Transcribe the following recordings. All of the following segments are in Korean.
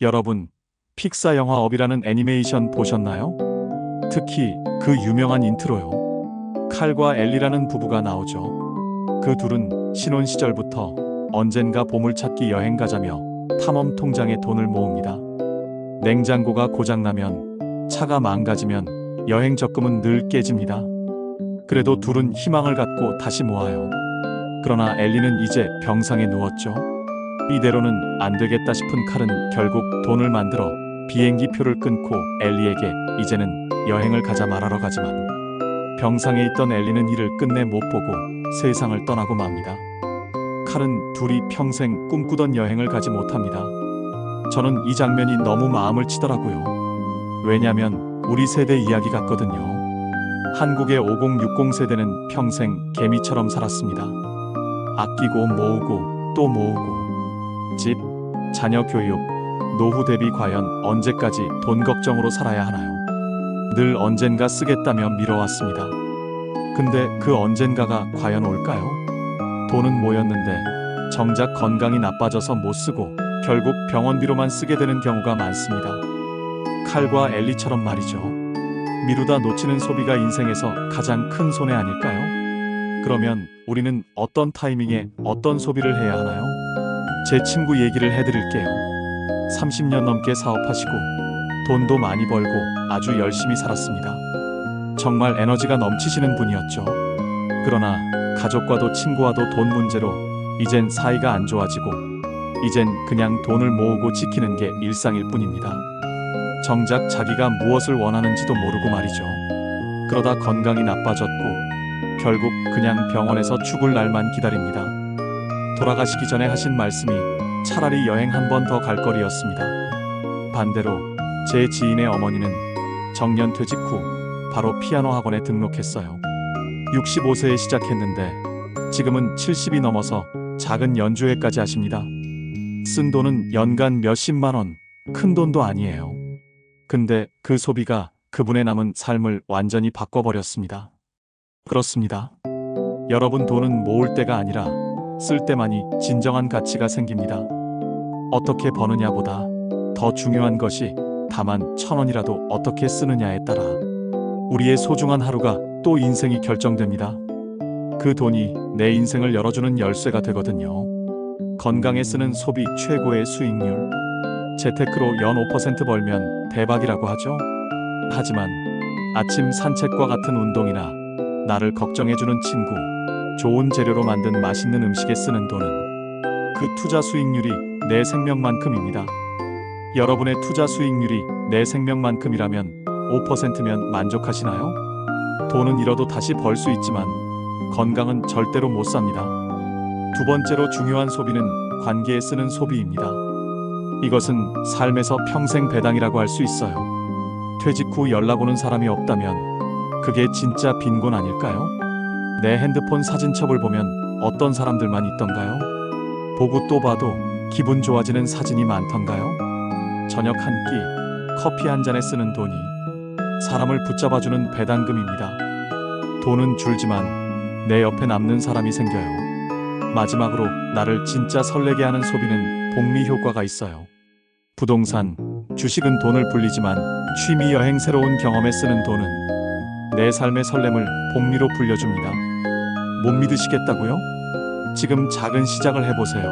여러분, 픽사 영화 업이라는 애니메이션 보셨나요? 특히 그 유명한 인트로요. 칼과 엘리라는 부부가 나오죠. 그 둘은 신혼 시절부터 언젠가 보물찾기 여행 가자며 탐험 통장에 돈을 모읍니다. 냉장고가 고장나면, 차가 망가지면 여행 적금은 늘 깨집니다. 그래도 둘은 희망을 갖고 다시 모아요. 그러나 엘리는 이제 병상에 누웠죠. 이대로는 안 되겠다 싶은 칼은 결국 돈을 만들어 비행기 표를 끊고 엘리에게 이제는 여행을 가자 말하러 가지만, 병상에 있던 엘리는 이를 끝내 못 보고 세상을 떠나고 맙니다. 칼은 둘이 평생 꿈꾸던 여행을 가지 못합니다. 저는 이 장면이 너무 마음을 치더라고요. 왜냐면 우리 세대 이야기 같거든요. 한국의 5060 세대는 평생 개미처럼 살았습니다. 아끼고 모으고 또 모으고, 집, 자녀 교육, 노후 대비 과연 언제까지 돈 걱정으로 살아야 하나요? 늘 언젠가 쓰겠다며 미뤄왔습니다. 근데 그 언젠가가 과연 올까요? 돈은 모였는데 정작 건강이 나빠져서 못 쓰고 결국 병원비로만 쓰게 되는 경우가 많습니다. 칼과 엘리처럼 말이죠. 미루다 놓치는 소비가 인생에서 가장 큰 손해 아닐까요? 그러면 우리는 어떤 타이밍에 어떤 소비를 해야 하나요? 제 친구 얘기를 해드릴게요. 30년 넘게 사업하시고 돈도 많이 벌고 아주 열심히 살았습니다. 정말 에너지가 넘치시는 분이었죠. 그러나 가족과도 친구와도 돈 문제로 이젠 사이가 안 좋아지고, 이젠 그냥 돈을 모으고 지키는 게 일상일 뿐입니다. 정작 자기가 무엇을 원하는지도 모르고 말이죠. 그러다 건강이 나빠졌고 결국 그냥 병원에서 죽을 날만 기다립니다. 돌아가시기 전에 하신 말씀이 차라리 여행 한 번 더 갈 거리였습니다. 반대로 제 지인의 어머니는 정년 퇴직 후 바로 피아노 학원에 등록했어요. 65세에 시작했는데 지금은 70이 넘어서 작은 연주회까지 하십니다. 쓴 돈은 연간 몇십만 원, 큰 돈도 아니에요. 근데 그 소비가 그분의 남은 삶을 완전히 바꿔버렸습니다. 그렇습니다. 여러분, 돈은 모을 때가 아니라 쓸 때만이 진정한 가치가 생깁니다. 어떻게 버느냐보다 더 중요한 것이 다만 1,000원이라도 어떻게 쓰느냐에 따라 우리의 소중한 하루가 또 인생이 결정됩니다. 그 돈이 내 인생을 열어주는 열쇠가 되거든요. 건강에 쓰는 소비 최고의 수익률. 재테크로 연 5% 벌면 대박이라고 하죠. 하지만 아침 산책과 같은 운동이나 나를 걱정해주는 친구, 좋은 재료로 만든 맛있는 음식에 쓰는 돈은 그 투자 수익률이 내 생명만큼입니다. 여러분의 투자 수익률이 내 생명만큼이라면 5%면 만족하시나요? 돈은 잃어도 다시 벌 수 있지만 건강은 절대로 못 삽니다. 두 번째로 중요한 소비는 관계에 쓰는 소비입니다. 이것은 삶에서 평생 배당이라고 할 수 있어요. 퇴직 후 연락 오는 사람이 없다면 그게 진짜 빈곤 아닐까요? 내 핸드폰 사진첩을 보면 어떤 사람들만 있던가요? 보고 또 봐도 기분 좋아지는 사진이 많던가요? 저녁 한 끼, 커피 한 잔에 쓰는 돈이 사람을 붙잡아주는 배당금입니다. 돈은 줄지만 내 옆에 남는 사람이 생겨요. 마지막으로 나를 진짜 설레게 하는 소비는 복리 효과가 있어요. 부동산, 주식은 돈을 불리지만 취미 여행, 새로운 경험에 쓰는 돈은 내 삶의 설렘을 복리로 불려줍니다. 못 믿으시겠다고요? 지금 작은 시작을 해보세요.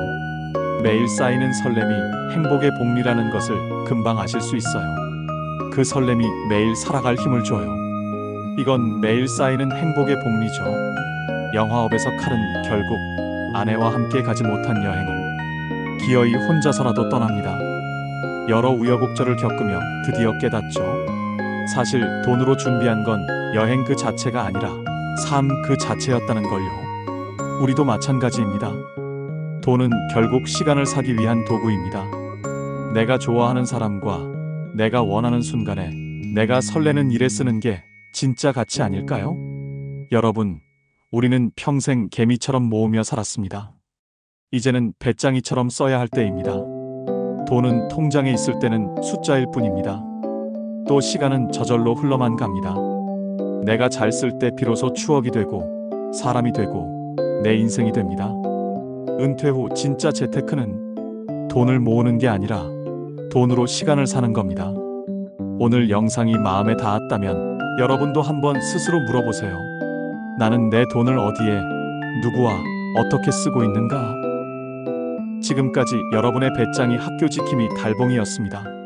매일 쌓이는 설렘이 행복의 복리라는 것을 금방 아실 수 있어요. 그 설렘이 매일 살아갈 힘을 줘요. 이건 매일 쌓이는 행복의 복리죠. 영화업에서 칼은 결국 아내와 함께 가지 못한 여행을 기어이 혼자서라도 떠납니다. 여러 우여곡절을 겪으며 드디어 깨닫죠. 사실 돈으로 준비한 건 여행 그 자체가 아니라 삶 그 자체였다는 걸요. 우리도 마찬가지입니다. 돈은 결국 시간을 사기 위한 도구입니다. 내가 좋아하는 사람과 내가 원하는 순간에 내가 설레는 일에 쓰는 게 진짜 가치 아닐까요? 여러분, 우리는 평생 개미처럼 모으며 살았습니다. 이제는 배짱이처럼 써야 할 때입니다. 돈은 통장에 있을 때는 숫자일 뿐입니다. 또 시간은 저절로 흘러만 갑니다. 내가 잘 쓸 때 비로소 추억이 되고 사람이 되고 내 인생이 됩니다. 은퇴 후 진짜 재테크는 돈을 모으는 게 아니라 돈으로 시간을 사는 겁니다. 오늘 영상이 마음에 닿았다면 여러분도 한번 스스로 물어보세요. 나는 내 돈을 어디에, 누구와 어떻게 쓰고 있는가? 지금까지 여러분의 배짱이 학교 지킴이 달봉이었습니다.